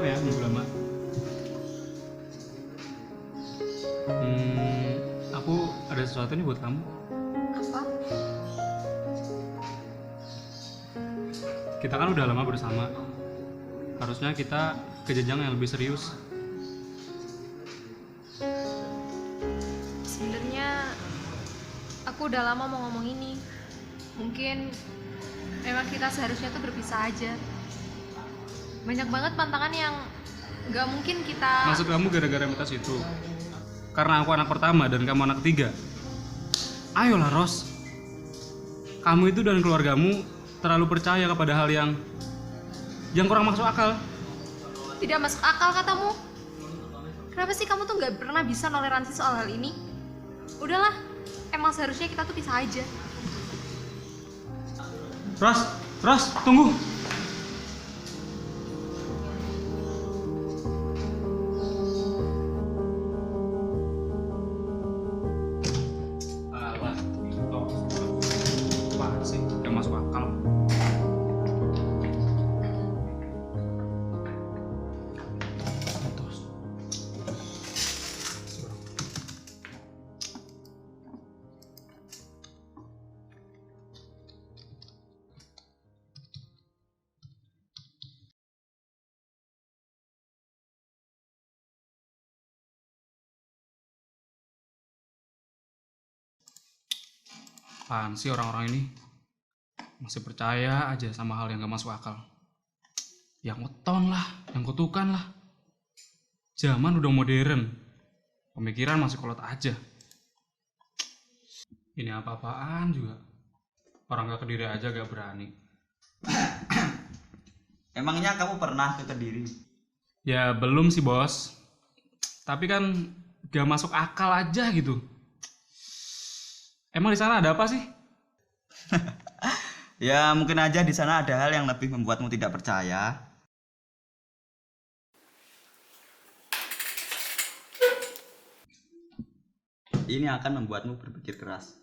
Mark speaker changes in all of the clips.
Speaker 1: ya, nunggu lama. Aku ada sesuatu nih buat kamu.
Speaker 2: Apa?
Speaker 1: Kita kan udah lama bersama. Harusnya kita ke jenjang yang lebih serius.
Speaker 2: Sebenarnya aku udah lama mau ngomong ini. Mungkin memang kita seharusnya tuh berpisah aja. Banyak banget pantangan yang nggak mungkin kita.
Speaker 1: Maksud kamu gara-gara mitos itu? Karena aku anak pertama dan kamu anak ketiga? Ayolah Ros. Kamu itu dan keluargamu terlalu percaya kepada hal yang kurang masuk akal.
Speaker 2: Tidak masuk akal katamu. Kenapa sih kamu tuh nggak pernah bisa toleransi soal hal ini? Udahlah, emang seharusnya kita tuh pisah aja.
Speaker 1: Ros, tunggu. Alah, apaan sih? Gak masuk akal. Apaan sih orang-orang ini? Masih percaya aja sama hal yang gak masuk akal. Yang weton lah, yang kutukan lah. Zaman udah modern, pemikiran masih kolot aja. Ini apa-apaan juga. Orang gak Kediri aja gak berani.
Speaker 3: Emangnya kamu pernah ke Kediri?
Speaker 1: Ya belum sih bos. Tapi kan gak masuk akal aja gitu. Emang di sana ada apa sih?
Speaker 3: Ya mungkin aja di sana ada hal yang lebih membuatmu tidak percaya. Ini akan membuatmu berpikir keras.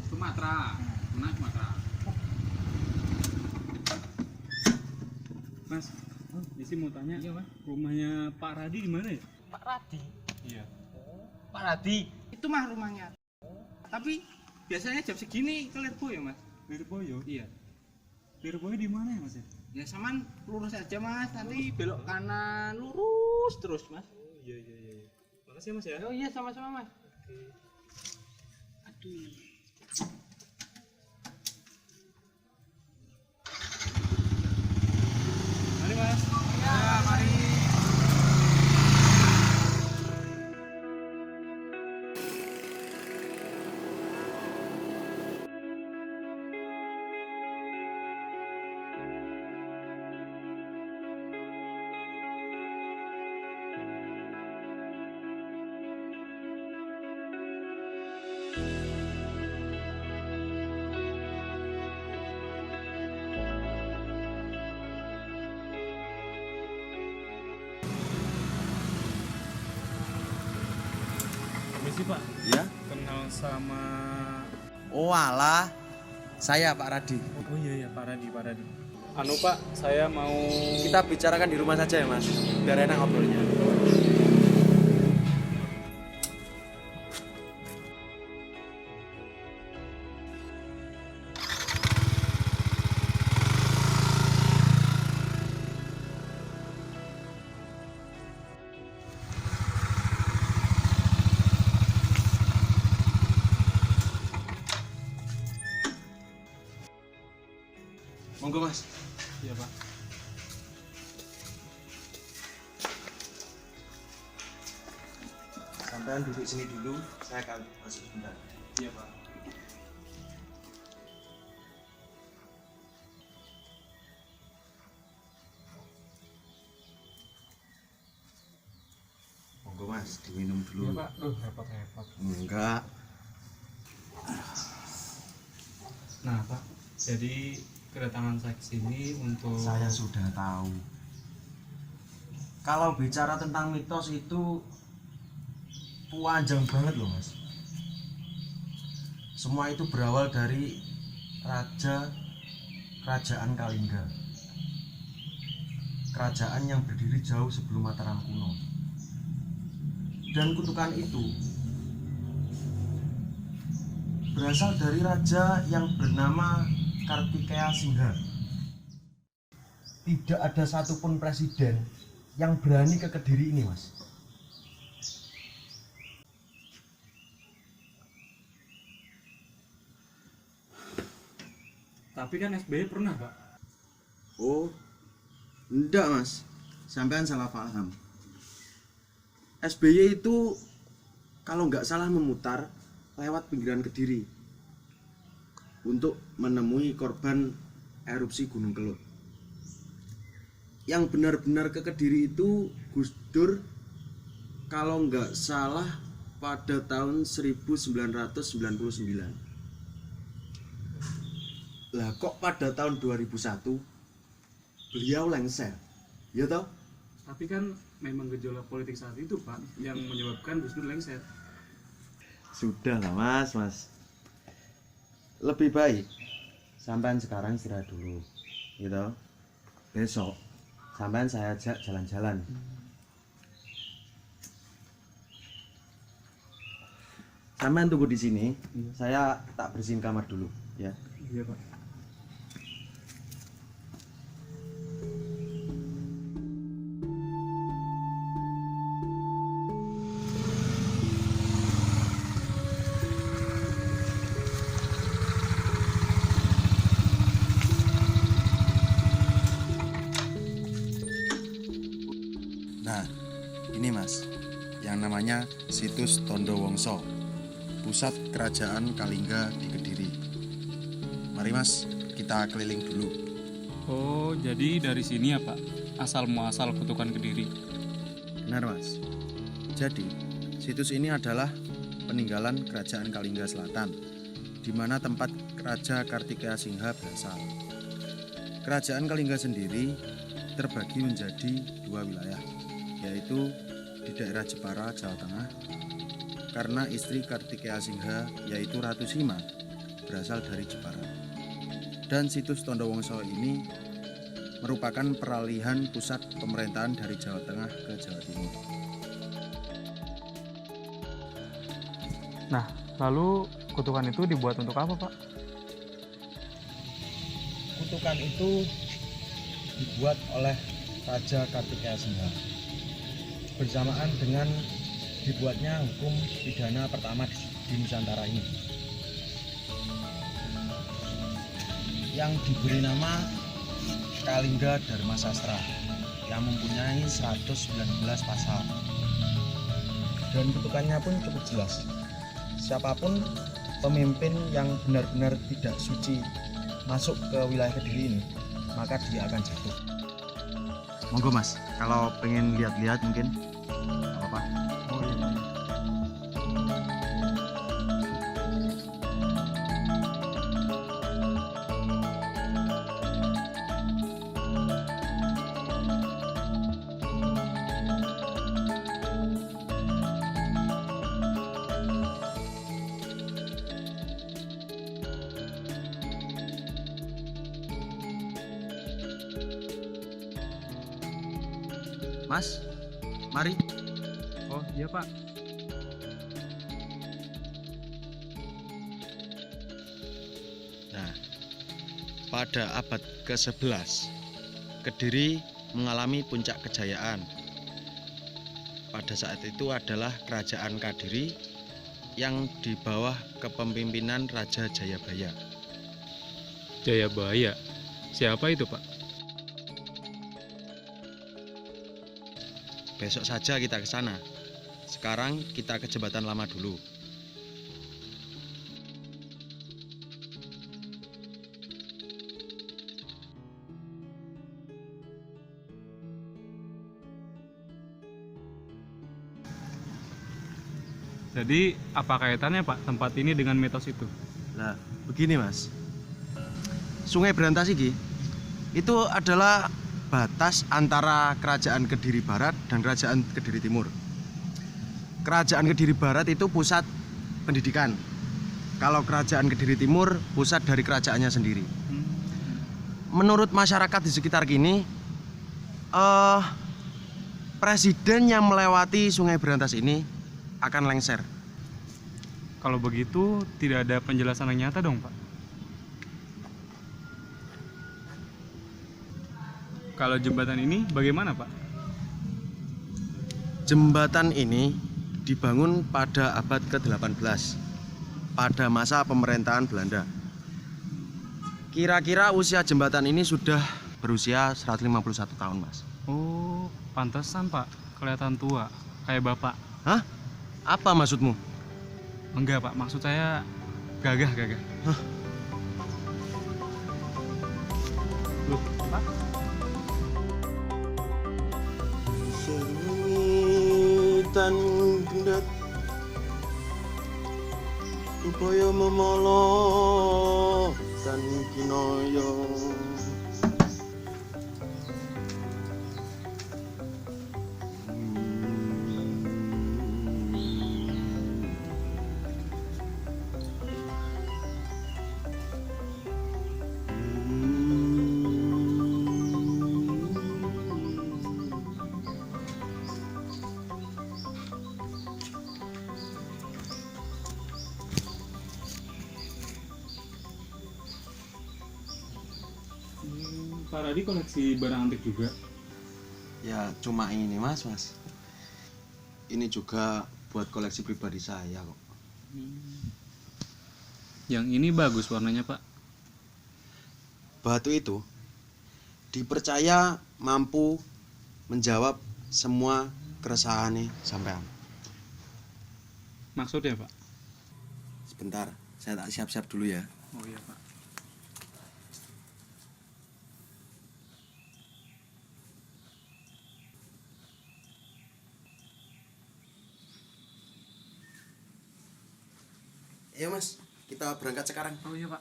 Speaker 1: Sumatera. Mas, Desi mau tanya,
Speaker 4: Iya, Mas.
Speaker 1: rumahnya Pak Radi di mana ya?
Speaker 4: Pak Radi.
Speaker 1: Iya.
Speaker 4: Pak Radi itu mah rumahnya. Tapi biasanya jam segini ke Lirboyo, Mas.
Speaker 1: Lirboyo.
Speaker 4: Iya.
Speaker 1: Lirboyo di mana ya, Mas ya?
Speaker 4: Ya saman lurus aja, Mas. Nanti belok kanan lurus terus, Mas.
Speaker 1: Iya. Makasih ya, Mas ya.
Speaker 4: Oh iya, sama-sama, Mas. Aduh.
Speaker 1: Mari, Mas.
Speaker 4: Ya, mari.
Speaker 1: sih Pak?
Speaker 5: Ya?
Speaker 1: Kenal sama...
Speaker 5: Oh alah, saya Pak Radi.
Speaker 1: Oh iya Pak Radi. Anu Pak, saya mau...
Speaker 5: Kita bicarakan di rumah saja ya Mas, biar enak ngobrolnya. Monggo Mas.
Speaker 1: Iya Pak.
Speaker 5: Sampean duduk sini dulu, saya akan masuk sebentar.
Speaker 1: Iya Pak.
Speaker 5: Monggo Mas, diminum
Speaker 1: Iya
Speaker 5: dulu.
Speaker 1: Pak. Repot.
Speaker 5: Enggak.
Speaker 1: Nah Pak, jadi kedatangan saya ke sini untuk...
Speaker 5: Saya sudah tahu. Kalau bicara tentang mitos itu panjang banget loh Mas. Semua itu berawal dari kerajaan Kalingga. Kerajaan yang berdiri jauh sebelum Mataram kuno. Dan kutukan itu berasal dari raja yang bernama Kartikeya Singha. Tidak ada satupun presiden yang berani ke Kediri ini, Mas.
Speaker 1: Tapi kan SBY pernah Pak.
Speaker 5: Oh, enggak Mas. Sampean salah paham. SBY itu kalau nggak salah memutar lewat pinggiran Kediri untuk menemui korban erupsi Gunung Kelut. Yang benar-benar ke Kediri itu Gus Dur kalau nggak salah pada tahun 1999. Lah kok pada tahun 2001 beliau lengser, ya toh?
Speaker 1: Tapi kan memang gejolak politik saat itu Pak yang menyebabkan Gus Dur lengser.
Speaker 5: Sudah lah mas. Lebih baik sampean sekarang istirahat dulu, gitu. Besok sampean saya ajak jalan-jalan. Sampean tunggu di sini, saya tak bersihin kamar dulu, ya.
Speaker 1: Iya Pak.
Speaker 5: Nah, ini mas, yang namanya situs Tondo Wongso, pusat kerajaan Kalingga di Kediri. Mari mas, kita keliling dulu.
Speaker 1: Oh, jadi dari sini ya Pak, asal muasal kutukan Kediri.
Speaker 5: Benar mas. Jadi, situs ini adalah peninggalan kerajaan Kalingga Selatan, di mana tempat Raja Kartikeya Singha berasal. Kerajaan Kalingga sendiri terbagi menjadi dua wilayah, yaitu di daerah Jepara, Jawa Tengah, karena istri Kartikeya Singha, yaitu Ratu Sima, berasal dari Jepara. Dan situs Tondo Wongso ini merupakan peralihan pusat pemerintahan dari Jawa Tengah ke Jawa Timur.
Speaker 1: Nah, lalu kutukan itu dibuat untuk apa Pak?
Speaker 5: Kutukan itu dibuat oleh Raja Kartikeya Singha bersamaan dengan dibuatnya hukum pidana pertama di Nusantara ini, yang diberi nama Kalingga Dharma Sastra, yang mempunyai 119 pasal. Dan kutukannya pun cukup jelas. Siapapun pemimpin yang benar-benar tidak suci masuk ke wilayah Kediri ini, maka dia akan jatuh. Monggo mas, kalau pengen lihat-lihat mungkin apa-apa.
Speaker 1: Oh iya.
Speaker 5: Mas, mari.
Speaker 1: Oh iya Pak.
Speaker 5: Nah, pada abad ke-11, Kediri mengalami puncak kejayaan. Pada saat itu adalah Kerajaan Kadiri yang di bawah kepemimpinan Raja Jayabaya.
Speaker 1: Jayabaya. Siapa itu Pak?
Speaker 5: Besok saja kita ke sana. Sekarang kita ke Jembatan Lama dulu.
Speaker 1: Jadi apa kaitannya Pak tempat ini dengan mitos itu?
Speaker 5: Nah, begini Mas. Sungai Berantas ini itu adalah batas antara Kerajaan Kediri Barat dan Kerajaan Kediri Timur. Kerajaan Kediri Barat itu pusat pendidikan. Kalau Kerajaan Kediri Timur pusat dari kerajaannya sendiri. Menurut masyarakat di sekitar kini, presiden yang melewati Sungai Berantas ini akan lengser.
Speaker 1: Kalau begitu tidak ada penjelasan yang nyata dong Pak. Kalau jembatan ini bagaimana Pak?
Speaker 5: Jembatan ini dibangun pada abad ke-18 pada masa pemerintahan Belanda. Kira-kira usia jembatan ini sudah berusia 151 tahun, Mas.
Speaker 1: Oh, pantesan Pak, kelihatan tua, kayak Bapak.
Speaker 5: Hah? Apa maksudmu?
Speaker 1: Enggak Pak, maksud saya gagah.
Speaker 5: Hah?
Speaker 1: Loh, Pak?
Speaker 5: Sengitan gendat upaya memolo dan kinoyo.
Speaker 1: Pak Radi koleksi barang antik juga.
Speaker 5: Ya cuma ini mas. Ini juga buat koleksi pribadi saya kok.
Speaker 1: Yang ini bagus warnanya Pak.
Speaker 5: Batu itu dipercaya mampu menjawab semua keresahannya sampean.
Speaker 1: Maksudnya Pak?
Speaker 5: Sebentar, saya tak siap-siap dulu ya.
Speaker 1: Oh iya Pak.
Speaker 5: Ayo mas, kita berangkat sekarang.
Speaker 1: Oh iya Pak.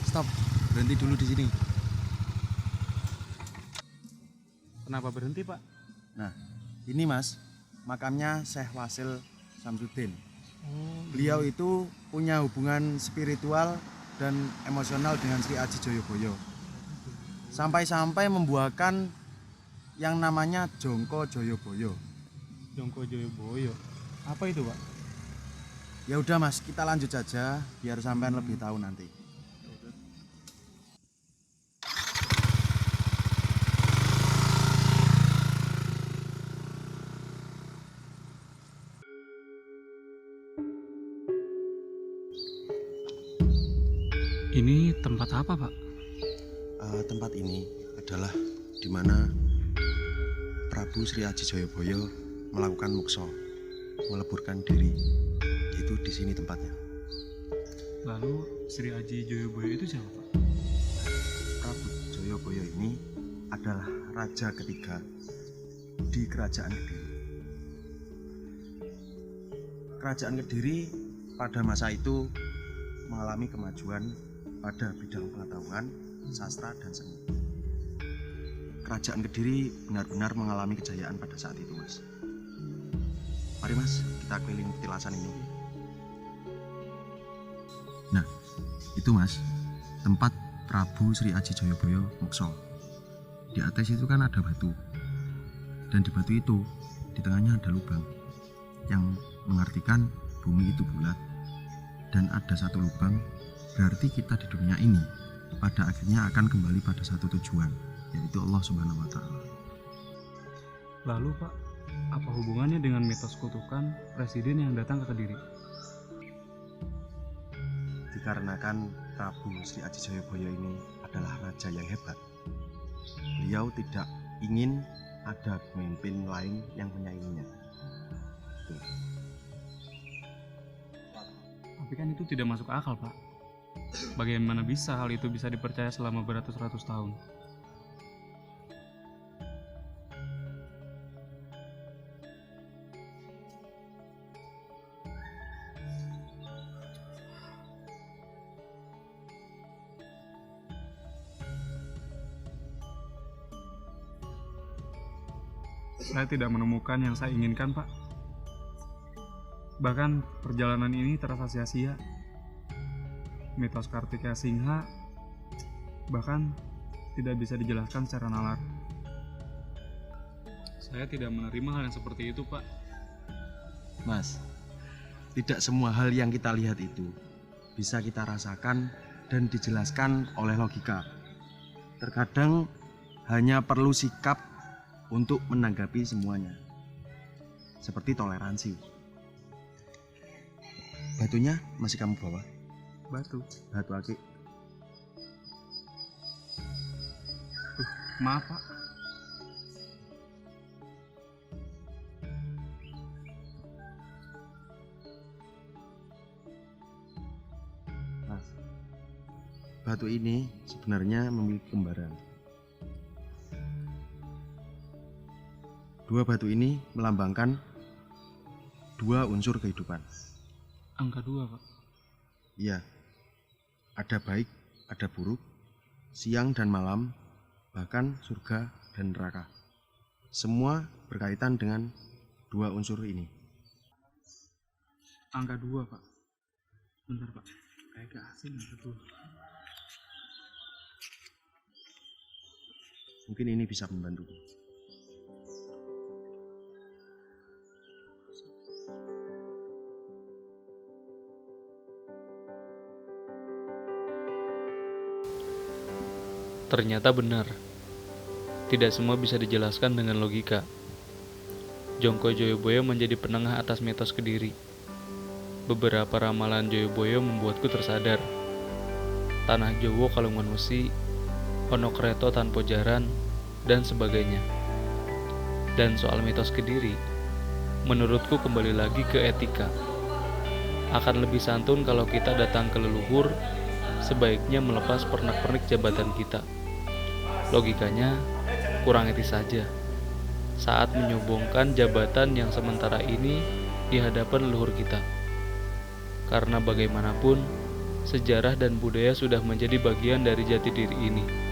Speaker 5: Stop. Berhenti dulu di sini.
Speaker 1: Kenapa berhenti Pak?
Speaker 5: Nah, ini mas, makamnya Syekh Wasil Samsudin. Beliau itu punya hubungan spiritual dan emosional dengan Sri Aji Joyoboyo. Sampai-sampai membuahkan yang namanya Jongko Joyoboyo.
Speaker 1: Jongko Joyoboyo. Apa itu Pak?
Speaker 5: Ya udah mas, kita lanjut saja biar sampean lebih tahu nanti.
Speaker 1: Ini tempat apa Pak?
Speaker 5: Tempat ini adalah di mana Prabu Sri Aji Joyoboyo melakukan muksa, meleburkan diri. Itu di sini tempatnya.
Speaker 1: Lalu Sri Aji Joyoboyo itu siapa Pak?
Speaker 5: Prabu Joyoboyo ini adalah raja ketiga di Kerajaan Kediri. Kerajaan Kediri pada masa itu mengalami kemajuan pada bidang pengetahuan, sastra, dan seni. Kerajaan Kediri benar-benar mengalami kejayaan pada saat itu, Mas. Mari Mas, kita keliling petilasan ini. Nah, itu Mas, tempat Prabu Sri Aji Joyoboyo Mokso. Di atas itu kan ada batu. Dan di batu itu, di tengahnya ada lubang yang mengartikan bumi itu bulat. Dan ada satu lubang, berarti kita di dunia ini pada akhirnya akan kembali pada satu tujuan, yaitu Allah Subhanahu wa Ta'ala.
Speaker 1: Lalu Pak, apa hubungannya dengan mitos kutukan presiden yang datang ke Kediri?
Speaker 5: Dikarenakan Prabu Sri Aji Joyoboyo ini adalah raja yang hebat, beliau tidak ingin ada pemimpin lain yang menyainginya. Tuh.
Speaker 1: Tapi kan itu tidak masuk akal Pak. Bagaimana bisa hal itu bisa dipercaya selama beratus-ratus tahun? Saya tidak menemukan yang saya inginkan, Pak. Bahkan perjalanan ini terasa sia-sia. Mitos Kartikeya Singha bahkan tidak bisa dijelaskan secara nalar. Saya tidak menerima hal yang seperti itu, Pak.
Speaker 5: Mas, tidak semua hal yang kita lihat itu bisa kita rasakan dan dijelaskan oleh logika. Terkadang hanya perlu sikap untuk menanggapi semuanya. Seperti toleransi. Batunya masih kamu bawa?
Speaker 1: Batu
Speaker 5: Aki.
Speaker 1: Maaf, Pak.
Speaker 5: Mas, batu ini sebenarnya memiliki kembaran. Dua batu ini melambangkan dua unsur kehidupan.
Speaker 1: Angka 2, Pak.
Speaker 5: Iya, ada baik, ada buruk, siang dan malam, bahkan surga dan neraka. Semua berkaitan dengan dua unsur ini.
Speaker 1: Angka 2, Pak. Bentar, Pak. Kayak gak asing angka 2.
Speaker 5: Mungkin ini bisa membantu.
Speaker 6: Ternyata benar, tidak semua bisa dijelaskan dengan logika. Jongko Joyoboyo menjadi penengah atas mitos Kediri. Beberapa ramalan Joyoboyo membuatku tersadar. Tanah Jowo Kalungan Wesi, Onokreto Tanpo Jaran, dan sebagainya. Dan soal mitos Kediri, menurutku kembali lagi ke etika. Akan lebih santun kalau kita datang ke leluhur, sebaiknya melepas pernak-pernik jabatan kita. Logikanya kurang etis saja saat menyombongkan jabatan yang sementara ini di hadapan leluhur kita. Karena bagaimanapun, sejarah dan budaya sudah menjadi bagian dari jati diri ini.